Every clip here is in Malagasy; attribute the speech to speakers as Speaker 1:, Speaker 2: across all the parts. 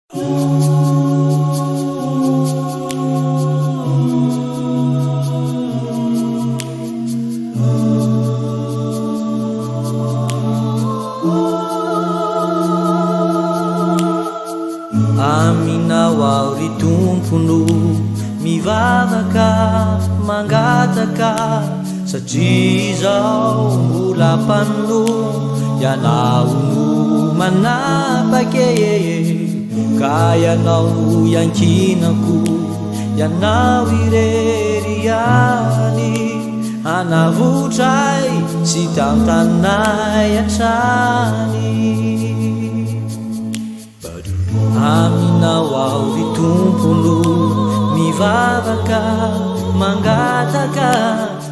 Speaker 1: Aminao ao ry tompony mivavaka mangataka satria izao mbola mpanolona ianao no manapaka ka ianao no iankinako ianao irery any hanavotray sy tantanay hatrany. Aminao ao ry tompony mivavaka mangataka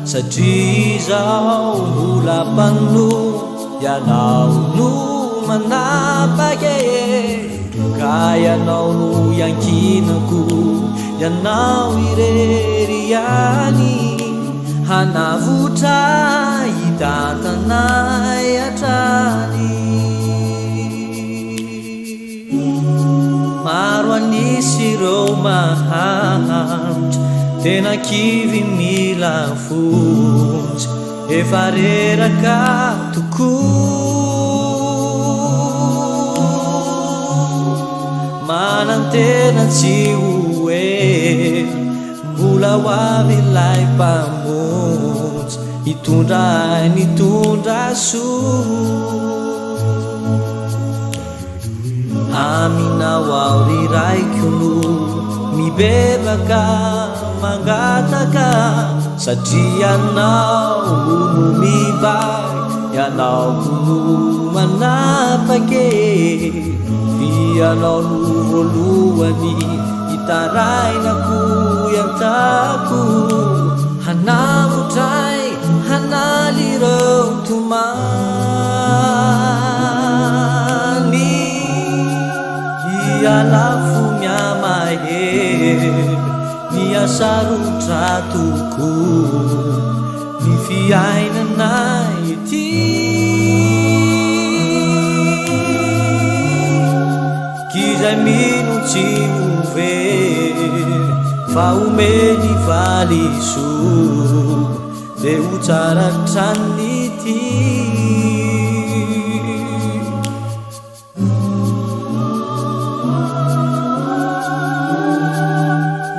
Speaker 1: satria izao mbola mpanolona ianao no manapaka ka ianao no iankinako ianao irery any hanavotray tantanay hatrany. Maro anisy ireo mahantra tena kivy mila fonjy efa reraka tokoa manantena tsy hoe mbola ho avy ilay mpamonjy hitondray nitondra soa. Aminao ao ry raiko no mibebaka mangataka satria ianao no mibay ianao no manapaka ianao no voalohany hitarainako iantako hanavotray hanaly ireo tomany alafo miamahery miasarotra tokoa ny fiainanay ity kizay mino tsy hovery fa omeny valisoa de ho tsara tranity.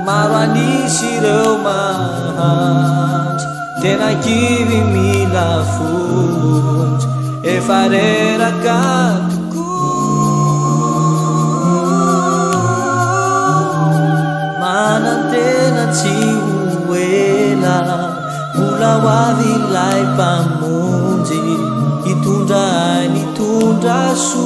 Speaker 1: Maro anisy ireo mahantra tena kivy mila fonjy efa reraka tokoa manantena tsy hoela mbola ho avy ilay mpamonjy hitondra soa.